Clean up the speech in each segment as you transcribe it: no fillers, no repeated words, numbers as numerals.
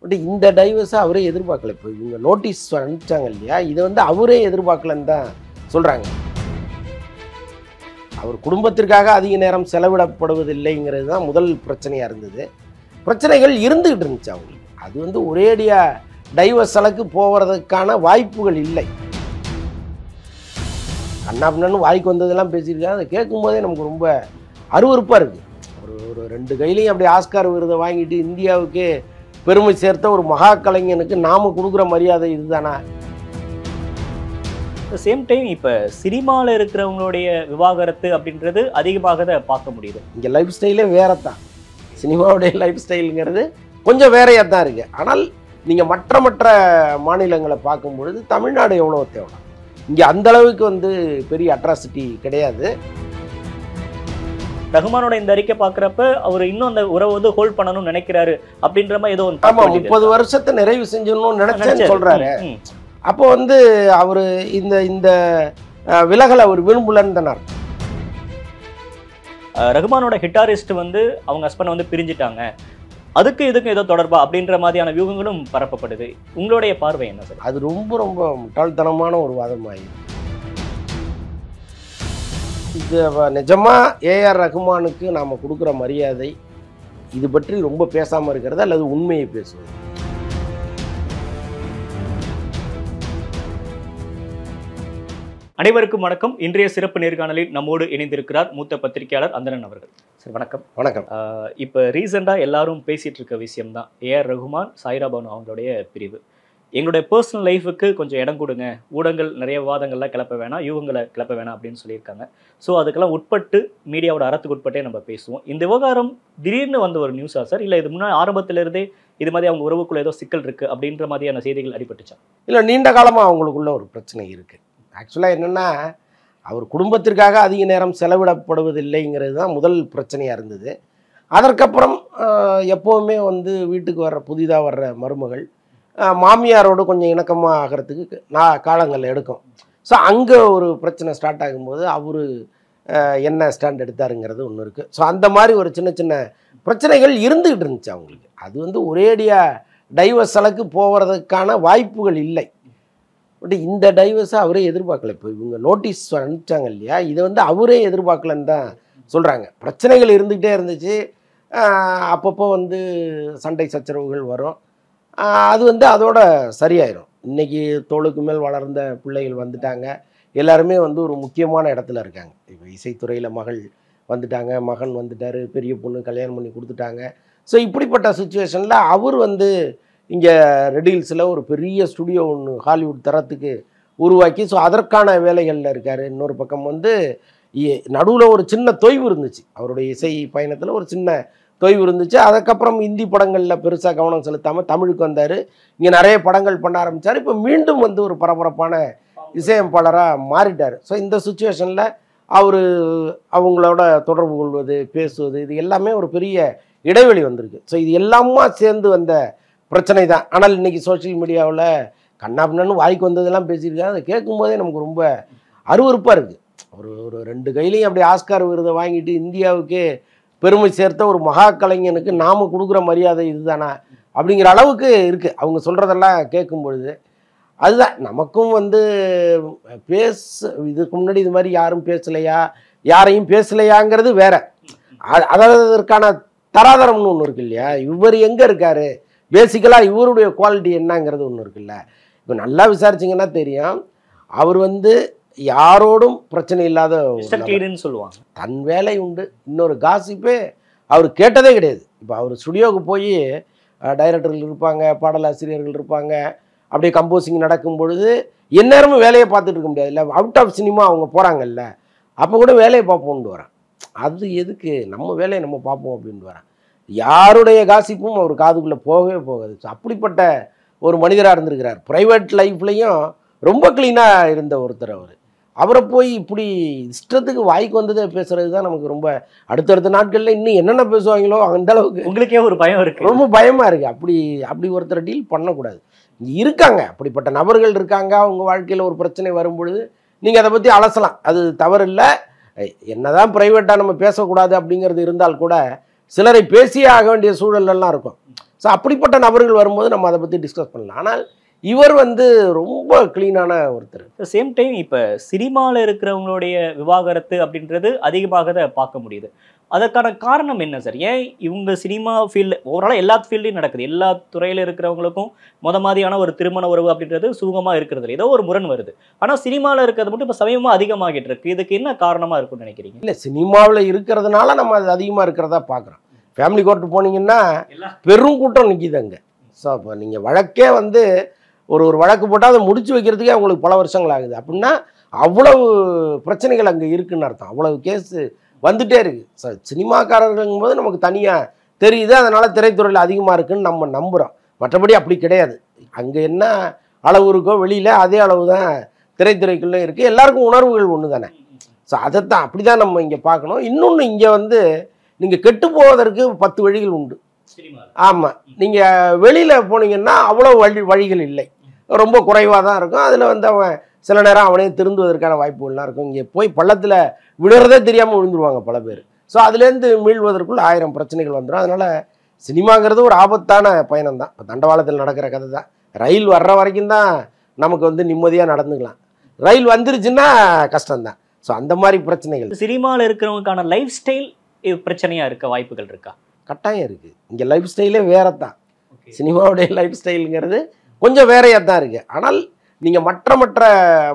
But இந்த டைவர்ஸை அவரே எதிர்பார்க்கல. இப்போ இவங்க நோட்டீஸ் அனுப்பிச்சாங்க இல்லையா, இதை வந்து அவரே எதிர்பார்க்கலன்னு தான் சொல்கிறாங்க. அவர் குடும்பத்திற்காக அதிக நேரம் செலவிடப்படுவதில்லைங்கிறது தான் முதல் பிரச்சனையாக இருந்தது. பிரச்சனைகள் இருந்துகிட்டு இருந்துச்சு அவங்களுக்கு. அது வந்து ஒரேடியாக டைவர்ஸ் அளவுக்கு போகிறதுக்கான வாய்ப்புகள் இல்லை. கண்ணாபின்னு வாய்க்கு வந்ததெல்லாம் பேசியிருக்காங்க. அதை கேட்கும்போதே நமக்கு ரொம்ப அருவருப்பாக இருக்குது. ஒரு 2 கையிலையும் அப்படி ஆஸ்கார் விருதை வாங்கிட்டு இந்தியாவுக்கே பெருமை சேர்த்த ஒரு மகா கலைஞனுக்கு நாம கொடுக்குற மரியாதை இதுதானா? சேம் டைம் இப்போ சினிமாவில் இருக்கிறவங்களுடைய விவாகரத்து அப்படின்றது அதிகமாக தான் பார்க்க முடியுது. இங்கே லைஃப் ஸ்டைலே வேற தான். சினிமாவுடைய லைஃப் ஸ்டைலுங்கிறது கொஞ்சம் வேறையாக தான் இருக்குது. ஆனால் நீங்கள் மற்ற மாநிலங்களை பார்க்கும்பொழுது தமிழ்நாடு எவ்வளோ தேவை. இங்கே அந்தளவுக்கு வந்து பெரிய அட்ராசிட்டி கிடையாது. ரகுமானோட இந்த அறிக்கை பார்க்குறப்ப அவர் இன்னும் அந்த உறவை வந்து ஹோல்ட் பண்ணணும்னு நினைக்கிறாரு அப்படின்ற மாதிரி ஏதோ ஒன்று. ஆமாம், 30 வருஷத்தை நிறைவு செஞ்சணும்னு நினைச்சேன்னு சொல்கிறாரு. அப்போ வந்து அவர் இந்த விலகலை அவர் விரும்பலன்னு தானே அர்த்தம். ரகுமானோட ஹிட்டாரிஸ்ட் வந்து அவங்க ஹஸ்பண்ட் வந்து பிரிஞ்சுட்டாங்க, அதுக்கு இதுக்கும் ஏதோ தொடர்பா அப்படின்ற மாதிரியான வியூகங்களும் பரப்பப்படுது. உங்களுடைய பார்வை என்ன சார்? அது ரொம்ப முட்டாள்தனமான ஒரு வாதமாயிருக்கு. இது நிஜமா ஏஆர் ரகுமானுக்கு நாம் கொடுக்குற மரியாதை இது பற்றி ரொம்ப பேசாமல் இருக்கிறது அல்லது உண்மையை பேசுவது? அனைவருக்கும் வணக்கம். இன்றைய சிறப்பு நேர்காணலில் நம்மோடு இணைந்திருக்கிறார் மூத்த பத்திரிகையாளர் அந்தணன் அவர்கள். சார் வணக்கம். வணக்கம். இப்போ ரீசெண்டாக எல்லாரும் பேசிகிட்டு இருக்க விஷயம் தான் ஏஆர் ரகுமான், சாய்ரா பானு அவங்களுடைய பிரிவு. எங்களுடைய பர்சனல் லைஃபுக்கு கொஞ்சம் இடம் கொடுங்க, ஊடகங்கள் நிறைய விவாதங்கள்லாம் கிளப்ப வேணாம், யூகங்களை கிளப்ப வேணாம் அப்படின்னு சொல்லியிருக்காங்க. ஸோ அதுக்கெல்லாம் உட்பட்டு மீடியாவோட அறத்துக்கு உட்பட்டே நம்ம பேசுவோம். இந்த விவகாரம் திடீர்னு வந்த ஒரு நியூஸா சார், இல்லை இது முன்னாடி ஆரம்பத்திலிருந்தே இது மாதிரி அவங்க உறவுக்குள்ள ஏதோ சிக்கல் இருக்குது அப்படின்ற மாதிரியான செய்திகள் அடிபட்டுச்சா? இல்லை, நீண்ட காலமாக அவங்களுக்குள்ள ஒரு பிரச்சனை இருக்குது. ஆக்சுவலாக என்னென்னா, அவர் குடும்பத்திற்காக அதிக நேரம் செலவிடப்படுவதில்லைங்கிறது தான் முதல் பிரச்சனையாக இருந்தது. அதற்கப்புறம் எப்போவுமே வந்து வீட்டுக்கு வர்ற புதிதாக வர்ற மருமகள் மாமியாரோடு கொஞ்சம் இணக்கமாக ஆகிறதுக்கு காலங்கள் எடுக்கும். ஸோ அங்கே ஒரு பிரச்சனை ஸ்டார்ட் ஆகும்போது அவர் என்ன ஸ்டாண்ட் எடுத்தாருங்கிறது ஒன்று இருக்குது. ஸோ அந்த மாதிரி ஒரு சின்ன பிரச்சனைகள் இருந்துகிட்டு இருந்துச்சு அவங்களுக்கு. அது வந்து ஒரேடியாக டைவர்ஸ் அளவுக்கு போகிறதுக்கான வாய்ப்புகள் இல்லை. பட் இந்த டைவர்ஸை அவரே எதிர்பார்க்கல. இப்போ இவங்க நோட்டீஸ் அனுப்பிச்சாங்க இல்லையா, இதை வந்து அவரே எதிர்பார்க்கலன்னு தான் சொல்கிறாங்க. பிரச்சனைகள் இருந்துகிட்டே இருந்துச்சு. அப்பப்போ வந்து சண்டை சச்சரவுகள் வரும். அது வந்து அதோட சரியாயிடும். இன்றைக்கி தோளுக்கு மேல் வளர்ந்த பிள்ளைகள் வந்துட்டாங்க. எல்லாருமே வந்து ஒரு முக்கியமான இடத்துல இருக்காங்க. இப்போ இசைத்துறையில் மகள் வந்துட்டாங்க, மகன் வந்துட்டார், பெரிய பொண்ணு கல்யாணம் பண்ணி கொடுத்துட்டாங்க. ஸோ இப்படிப்பட்ட சுச்சுவேஷனில் அவர் வந்து இங்கே ரெடில்ஸில் ஒரு பெரிய ஸ்டுடியோ ஒன்று ஹாலிவுட் தரத்துக்கு உருவாக்கி ஸோ அதற்கான வேலைகளில் இருக்கார். இன்னொரு பக்கம் வந்து நடுவில் ஒரு சின்ன தொய்வு இருந்துச்சு. அவருடைய இசை பயணத்தில் ஒரு சின்ன தொய்வு இருந்துச்சு. அதுக்கப்புறம் இந்தி படங்களில் பெருசாக கவனம் செலுத்தாமல் தமிழுக்கு வந்தார். இங்கே நிறைய படங்கள் பண்ண ஆரம்பித்தார். இப்போ மீண்டும் வந்து ஒரு பரபரப்பான இசையமைப்பாளராக மாறிட்டார். ஸோ இந்த சுச்சுவேஷனில் அவர் அவங்களோட தொடர்பு கொள்வது, பேசுவது, இது எல்லாமே ஒரு பெரிய இடைவெளி வந்திருக்கு. ஸோ இது எல்லாமா சேர்ந்து வந்த பிரச்சனை தான். ஆனால் இன்றைக்கி சோஷியல் மீடியாவில் கண்ணாபின்னு வாய்க்கு வந்ததெல்லாம் பேசியிருக்காங்க. அதை கேட்கும்போதே நமக்கு ரொம்ப அருவருப்பாக இருக்குது. ஒரு 2 கையிலையும் அப்படி ஆஸ்கார் விருதை வாங்கிட்டு இந்தியாவுக்கே பெருமை சேர்த்த ஒரு மகா கலைஞனுக்கு நாம் கொடுக்குற மரியாதை இதுதானா அப்படிங்கிற அளவுக்கு இருக்குது அவங்க சொல்கிறதெல்லாம் கேட்கும் பொழுது. அதுதான் நமக்கும் வந்து இதுக்கு முன்னாடி இது மாதிரி யாரும் பேசலையா, யாரையும் பேசலையாங்கிறது வேற. அதாவது அதற்கான தராதரம்னு ஒன்று இருக்கு இல்லையா. இவர் எங்கே இருக்கார், பேசிக்கலாக இவருடைய குவாலிட்டி என்னங்கிறது ஒன்று இருக்குல்ல. இப்போ நல்லா விசாரிச்சிங்கன்னா தெரியும், அவர் வந்து யாரோடும் பிரச்சனை இல்லாத சொல்லுவாங்க. தன் வேலை உண்டு. இன்னொரு காசிப்பே அவர் கேட்டதே கிடையாது. இப்போ அவர் ஸ்டுடியோவுக்கு போய் டைரக்டர்கள் இருப்பாங்க, பாடலாசிரியர்கள் இருப்பாங்க, அப்படியே கம்போசிங் நடக்கும் பொழுது எந்நேரமும் வேலையை பார்த்துட்டு இருக்க முடியாது இல்லை. அவுட் ஆஃப் சினிமா அவங்க போகிறாங்கல்ல, அப்போ கூட வேலையை பார்ப்போம்னு வரேன். அது எதுக்கு, நம்ம வேலையை நம்ம பார்ப்போம் அப்படின்ட்டு வரேன். யாருடைய காசிப்பும் அவர் காதுக்குள்ளே போகவே போகாது. ஸோ அப்படிப்பட்ட ஒரு மனிதராக இருந்திருக்கிறார். ப்ரைவேட் லைஃப்லையும் ரொம்ப க்ளீனாக இருந்த ஒருத்தர் அவர். அவரை போய் இப்படி இஷ்டத்துக்கு வாய்க்கு வந்ததே பேசுறது தான் நமக்கு ரொம்ப அடுத்தடுத்த நாட்களில் இன்னும் என்னென்ன பேசுவாங்களோ அந்த அளவுக்கு உங்களுக்கே ஒரு பயம் இருக்குது. ரொம்ப பயமாக இருக்குது. அப்படி ஒருத்தரை டீல் பண்ணக்கூடாது. இருக்காங்க, அப்படிப்பட்ட நபர்கள் இருக்காங்க. அவங்க வாழ்க்கையில் ஒரு பிரச்சனை வரும்பொழுது நீங்கள் அதை பற்றி அலசலாம், அது தவறு இல்லை. என்னதான் ப்ரைவேட்டாக நம்ம பேசக்கூடாது அப்படிங்கிறது இருந்தால் கூட சிலரை பேசியே ஆக வேண்டிய சூழலெல்லாம் இருக்கும். ஸோ அப்படிப்பட்ட நபர்கள் வரும்போது நம்ம அதை பற்றி டிஸ்கஸ் பண்ணலாம். ஆனால் இவர் வந்து ரொம்ப க்ளீனான ஒருத்தர். சேம் டைம் இப்போ சினிமாவில் இருக்கிறவங்களுடைய விவாகரத்து அப்படின்றது அதிகமாக தான் பார்க்க முடியுது. அதற்கான காரணம் என்ன சார்? ஏன் இவங்க சினிமா ஃபீல்டு ஓவராலாக எல்லா ஃபீல்ட்லையும் நடக்குது, எல்லா துறையில் இருக்கிறவங்களுக்கும் மாதிரியான ஒரு திருமண உறவு அப்படின்றது சுகமாக இருக்கிறது, ஏதோ ஒரு முரண் வருது. ஆனால் சினிமாவில் இருக்கிறது மட்டும் இப்போ சமயமாக அதிகமாகிட்டு இருக்கு. இதுக்கு என்ன காரணமாக இருக்கும்னு நினைக்கிறீங்க? இல்லை, சினிமாவில் இருக்கிறதுனால நம்ம அது அதிகமாக இருக்கிறதா பார்க்குறோம். ஃபேமிலி கோர்ட்டு போனீங்கன்னா பெரும் கூட்டம் நிற்கிது அங்கே. ஸோ அப்போ நீங்கள் வழக்கே வந்து ஒரு வழக்கு போட்டால் அதை முடிச்சு வைக்கிறதுக்கே அவங்களுக்கு பல வருஷங்கள் ஆகுது. அப்படின்னா அவ்வளவு பிரச்சனைகள் அங்கே இருக்குன்னு அர்த்தம். அவ்வளவு கேஸு வந்துட்டே இருக்குது. ஸோ சினிமாக்காரர்களுங்கும் போது நமக்கு தனியாக தெரியுது, அதனால் திரைத்துறையில் அதிகமாக இருக்குதுன்னு நம்ம நம்புகிறோம். மற்றபடி அப்படி கிடையாது. அங்கே என்ன அளவு இருக்கோ வெளியில் அதே அளவு தான் திரைத்துறைக்குள்ளே இருக்குது. எல்லாருக்கும் உணர்வுகள் ஒன்று தானே. ஸோ அதைத்தான் அப்படி தான் நம்ம இங்கே பார்க்கணும். இன்னொன்று, இங்கே வந்து நீங்கள் கெட்டு போவதற்கு 10 வழிகள் உண்டு. ஆமாம், நீங்கள் வெளியில் போனீங்கன்னா அவ்வளோ வழிகள் இல்லை, ரொம்ப குறைவாக தான் இருக்கும். அதில் வந்து அவன் சில நேரம் அவனே திருந்துவதற்கான வாய்ப்புகள்லாம் இருக்கும். இங்கே போய் பள்ளத்தில் விழுறதே தெரியாமல் விழுந்துருவாங்க பல பேர். ஸோ அதுலேருந்து மீள்வதற்குள் 1000 பிரச்சனைகள் வந்துடும். அதனால் சினிமாங்கிறது ஒரு ஆபத்தான பயணம் தான். இப்போ தண்டவாளத்தில் நடக்கிற கதை தான். ரயில் வர்ற வரைக்கும் தான் நமக்கு வந்து நிம்மதியாக நடந்துக்கலாம். ரயில் வந்துருச்சுன்னா கஷ்டம்தான். ஸோ அந்த மாதிரி பிரச்சனைகள் சினிமாவில் இருக்கிறவங்களுக்கான லைஃப் ஸ்டைல் பிரச்சனையாக இருக்க வாய்ப்புகள் இருக்கா? கட்டாயம் இருக்குது. இங்கே லைஃப் ஸ்டைலே வேறு தான். சினிமாவுடைய லைஃப் ஸ்டைலுங்கிறது கொஞ்சம் வேறையாக தான் இருக்குது. ஆனால் நீங்கள் மற்ற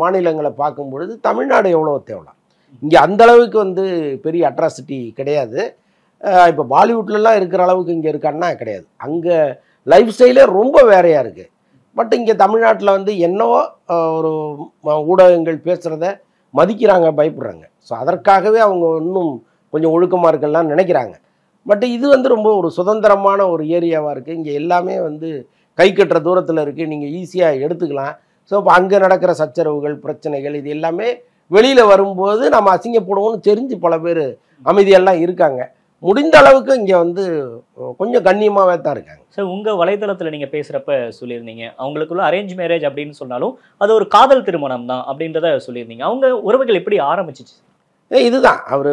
மாநிலங்களை பார்க்கும் பொழுது தமிழ்நாடு எவ்வளோ தேவலாம். இங்கே அந்த அளவுக்கு வந்து பெரிய அட்ராசிட்டி கிடையாது. இப்போ பாலிவுட்லலாம் இருக்கிற அளவுக்கு இங்கே இருக்கான்னா கிடையாது. அங்கே லைஃப் ஸ்டைலே ரொம்ப வேறையாக இருக்குது. பட் இங்கே தமிழ்நாட்டில் வந்து என்னவோ ஒரு ஊடகங்கள் பேசுகிறத மதிக்கிறாங்க, பயப்படுறாங்க. ஸோ அதற்காகவே அவங்க இன்னும் கொஞ்சம் ஒழுக்கமாக இருக்கலாம்னு நினைக்கிறாங்க. பட் இது வந்து ரொம்ப ஒரு சுதந்திரமான ஒரு ஏரியாவாக இருக்குது. இங்கே எல்லாமே வந்து கை கட்டுற தூரத்தில் இருக்குது, நீங்கள் ஈஸியாக எடுத்துக்கலாம். ஸோ இப்போ அங்கே நடக்கிற சச்சரவுகள், பிரச்சனைகள் இது எல்லாமே வெளியில் வரும்போது நம்ம அசிங்கப்படுவோம்னு தெரிஞ்சு பல பேர் அமைதியெல்லாம் இருக்காங்க. முடிந்த அளவுக்கு இங்கே வந்து கொஞ்சம் கண்ணியமாகவே தான் இருக்காங்க. சார், உங்கள் வலைதளத்தில் நீங்கள் பேசுகிறப்ப சொல்லியிருந்தீங்க, அவங்களுக்குள்ள அரேஞ்ச் மேரேஜ் அப்படின்னு சொன்னாலும் அது ஒரு காதல் திருமணம் தான் அப்படின்றத சொல்லியிருந்தீங்க. அவங்க உறவுகள் எப்படி ஆரம்பிச்சிச்சு? இதுதான், அவர்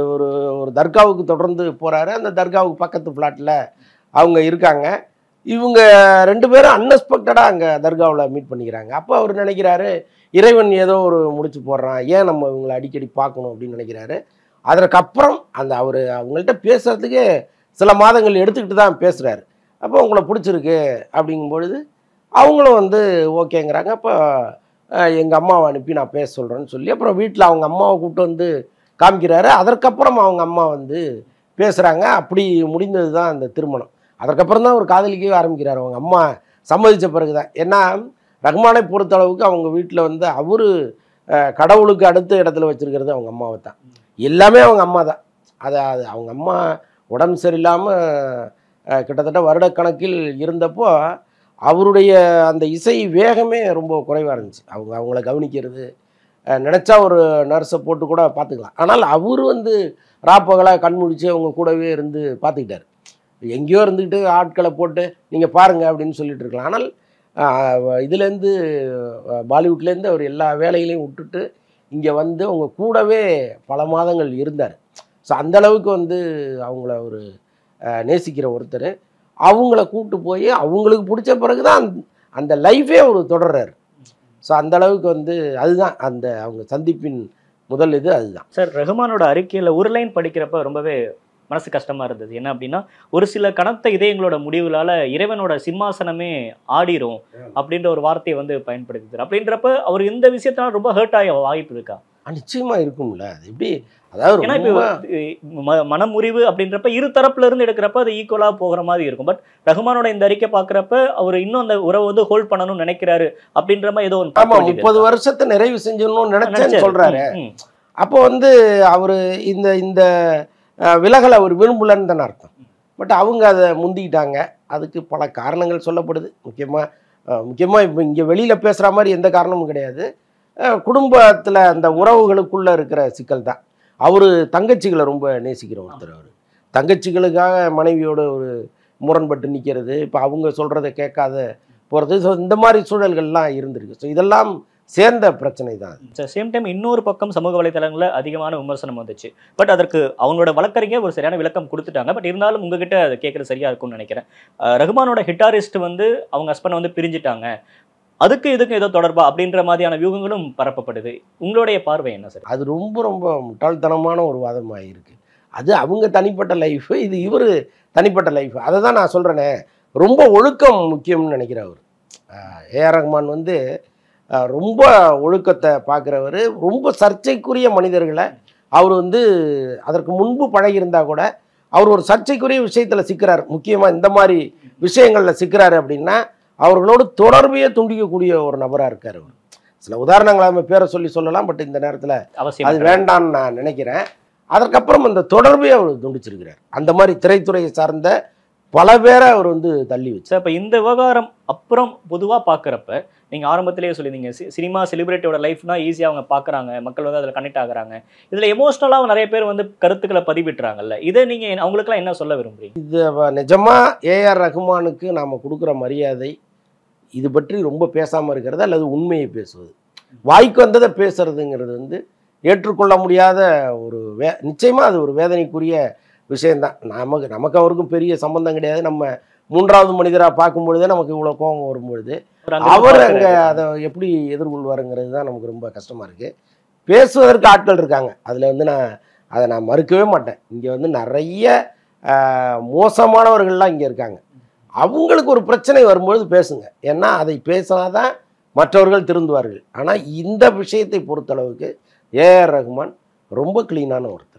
ஒரு தர்காவுக்கு தொடர்ந்து போகிறாரு. அந்த தர்காவுக்கு பக்கத்து ஃப்ளாட்டில் அவங்க இருக்காங்க. இவங்க 2 பேரும் அன்எக்ஸ்பெக்டடாக அங்கே தர்காவில் மீட் பண்ணிக்கிறாங்க. அப்போ அவர் நினைக்கிறாரு, இறைவன் ஏதோ ஒரு முடிச்சு போடுறான், ஏன் நம்ம இவங்களை அடிக்கடி பார்க்கணும் அப்படின்னு நினைக்கிறாரு. அதற்கப்புறம் அவங்கள்ட்ட பேசுகிறதுக்கே சில மாதங்கள் எடுத்துக்கிட்டு தான் பேசுகிறாரு. அப்போ உங்களை பிடிச்சிருக்கு அப்படிங்கும்பொழுது அவங்களும் வந்து ஓகேங்கிறாங்க. அப்போ எங்கள் அம்மாவை அனுப்பி நான் பேச சொல்கிறேன்னு சொல்லி அப்புறம் வீட்டில் அவங்க அம்மாவை கூப்பிட்டு வந்து காமிக்கிறாரு. அதற்கப்புறம் அவங்க அம்மா வந்து பேசுகிறாங்க. அப்படி முடிந்தது தான் அந்த திருமணம். அதற்கப்புறம் தான் அவர் காதலிக்கவே ஆரம்பிக்கிறார். அவங்க அம்மா சம்மதித்த பிறகு தான். ஏன்னா ரஹ்மானை பொறுத்தளவுக்கு அவங்க வீட்டில் வந்து அவர் கடவுளுக்கு அடுத்த இடத்துல வச்சுருக்கிறது அவங்க அம்மாவை தான். எல்லாமே அவங்க அம்மா தான். அது அவங்க அம்மா உடம்பு சரியில்லாமல் கிட்டத்தட்ட வருடக்கணக்கில் இருந்தப்போ அவருடைய அந்த இசை வேகமே ரொம்ப குறைவாக இருந்துச்சு. அவங்கள கவனிக்கிறது, நினச்சா ஒரு நர்ஸை போட்டு கூட பார்த்துக்கலாம். ஆனால் அவர் வந்து ராப்பகலாக கண்முடிச்சு அவங்க கூடவே இருந்து பார்த்துக்கிட்டார். எங்கேயோ இருந்துக்கிட்டு ஆட்களை போட்டு நீங்கள் பாருங்கள் அப்படின்னு சொல்லிட்டு இருக்கலாம். ஆனால் இதுலேருந்து பாலிவுட்லேருந்து அவர் எல்லா வேலைகளையும் விட்டுட்டு இங்கே வந்து அவங்க கூடவே பல மாதங்கள் இருந்தார். ஸோ அந்தளவுக்கு வந்து அவங்கள ஒரு நேசிக்கிற ஒருத்தர். அவங்கள கூப்பிட்டு போய் அவங்களுக்கு பிடிச்ச பிறகு தான் அந்த லைஃபே அவர் தொடர்றாரு. ஸோ அந்தளவுக்கு வந்து அதுதான் அந்த அவங்க சந்திப்பின் முதல் இது அதுதான். சார், ரஹ்மானோட அறிக்கையில் ஒரு லைன் படிக்கிறப்ப ரொம்பவே மனசு கஷ்டமாக இருந்தது. என்ன அப்படின்னா, ஒரு சில கனத்த இதயங்களோட முடிவுகளால் இறைவனோட சிம்மாசனமே ஆடிரும் அப்படின்ற ஒரு வார்த்தையை வந்து பயன்படுத்துறாரு. அப்படின்றப்ப அவர் இந்த விஷயத்தால் ரொம்ப ஹர்ட் ஆக வாய்ப்பு இருக்கா? நிச்சயமாக இருக்கும்ல. அது எப்படி, அதாவது ஏன்னா இப்போ மனமுறிவு அப்படின்றப்ப இரு தரப்புல இருந்து எடுக்கிறப்ப அது ஈக்குவலாக போகிற மாதிரி இருக்கும். பட் ரஹ்மானோட இந்த அறிக்கை பார்க்குறப்ப அவர் இன்னும் அந்த உறவை வந்து ஹோல்ட் பண்ணணும்னு நினைக்கிறாரு அப்படின்ற மாதிரி ஏதோ ஒன்று. ஆமாம், 30 வருஷத்தை நிறைவு செஞ்சணும்னு நினைச்சேன்னு சொல்கிறாரு. அப்போ வந்து அவர் இந்த விலகலை அவர் விரும்பலன்னு தானே அர்த்தம். பட் அவங்க அதை முந்திக்கிட்டாங்க. அதுக்கு பல காரணங்கள் சொல்லப்படுது. முக்கியமாக இப்போ இங்கே வெளியில் பேசுகிற மாதிரி எந்த காரணமும் கிடையாது. குடும்பத்தில் அந்த உறவுகளுக்குள்ளே இருக்கிற சிக்கல் தான். அவர் தங்கச்சிகளை ரொம்ப நேசிக்கிற ஒருத்தர். அவர் தங்கச்சிகளுக்காக மனைவியோட ஒரு முரண்பட்டு நிற்கிறது, இப்போ அவங்க சொல்கிறத கேட்காத போகிறது. ஸோ இந்த மாதிரி சூழல்கள்லாம் இருந்திருக்கு. ஸோ இதெல்லாம் சேர்ந்த பிரச்சனை தான். சேம் டைம் இன்னொரு பக்கம் சமூக வலைதளங்களில் அதிகமான விமர்சனம் வந்துச்சு. பட் அதற்கு அவங்களோட வழக்கறிஞர் ஒரு சரியான விளக்கம் கொடுத்துட்டாங்க. பட் இருந்தாலும் உங்ககிட்ட அதை கேட்கறது சரியா இருக்கும்னு நினைக்கிறேன். ரகுமானோட ஹிட்டாரிஸ்ட் வந்து அவங்க ஹஸ்பண்ட் வந்து பிரிஞ்சுட்டாங்க, அதுக்கு இதுக்கு ஏதோ தொடர்பா அப்படின்ற மாதிரியான வியூகங்களும் பரப்பப்படுது. உங்களுடைய பார்வை என்ன சார்? அது ரொம்ப ரொம்ப முட்டாள்தனமான ஒரு வாதமாக இருக்குது. அது அவங்க தனிப்பட்ட லைஃபு, இது இவர் தனிப்பட்ட லைஃப். அதை தான் நான் சொல்கிறேனே, ரொம்ப ஒழுக்கம் முக்கியம்னு நினைக்கிறவர். ஏஆர் ரஹ்மான் வந்து ரொம்ப ஒழுக்கத்தை பார்க்குறவர். ரொம்ப சர்ச்சைக்குரிய மனிதர்களை அவர் வந்து அதற்கு முன்பு பழகியிருந்தா கூட அவர் ஒரு சர்ச்சைக்குரிய விஷயத்தில் சிக்கிறார். முக்கியமாக இந்த மாதிரி விஷயங்களில் சிக்கிறாரு அப்படின்னா அவர்களோடு தொடர்பையே துண்டிக்கக்கூடிய ஒரு நபராக இருக்கார் அவர். சில உதாரணங்களை நம்ம பேரை சொல்லலாம், பட் இந்த நேரத்தில் அது வேண்டான்னு நான் நினைக்கிறேன். அதற்கப்புறம் அந்த தொடர்பையே அவர் துண்டிச்சிருக்கிறார். அந்த மாதிரி திரைத்துறையை சார்ந்த பல பேரை அவர் வந்து தள்ளி வச்சு. இப்போ இந்த விவகாரம் அப்புறம் பொதுவாக பார்க்குறப்ப நீங்கள் ஆரம்பத்திலேயே சொல்லியிருந்தீங்க, சினிமா செலிபிரிட்டியோட லைஃப்னா ஈஸியாக அவங்க பார்க்குறாங்க, மக்கள் வந்து அதில் கனெக்ட் ஆகுறாங்க, இதில் எமோஷ்னலாக நிறைய பேர் வந்து கருத்துக்களை பதிவிட்டுறாங்கல்ல, இதை நீங்கள் அவங்களுக்குலாம் என்ன சொல்ல விரும்புறீங்க? இது நிஜமாக ஏஆர் ரஹ்மானுக்கு நாம் கொடுக்குற மரியாதை இது பற்றி ரொம்ப பேசாமல் இருக்கிறது அல்லது உண்மையை பேசுவது, வாய்க்கு வந்ததை பேசுறதுங்கிறது வந்து ஏற்றுக்கொள்ள முடியாத ஒரு நிச்சயமாக அது ஒரு வேதனைக்குரிய விஷயந்தான். நமக்கு அவருக்கும் பெரிய சம்பந்தம் கிடையாது. நம்ம மூன்றாவது மனிதராக பார்க்கும்பொழுதே நமக்கு இவ்வளோ கோபம் வரும்பொழுது அவர் அங்கே அதை எப்படி எதிர்கொள்வாருங்கிறது தான் நமக்கு ரொம்ப கஷ்டமாக இருக்குது. பேசுவதற்கு ஆட்கள் இருக்காங்க, அதில் வந்து நான் மறுக்கவே மாட்டேன். இங்கே வந்து நிறைய மோசமானவர்கள்லாம் இங்கே இருக்காங்க. அவங்களுக்கு ஒரு பிரச்சனை வரும்பொழுது பேசுங்க, ஏன்னா அதை பேசினாதான் மற்றவர்கள் திருந்துவார்கள். ஆனால் இந்த விஷயத்தை பொறுத்தளவுக்கு ஏஆர் ரஹ்மான் ரொம்ப க்ளீனான ஒருத்தர்.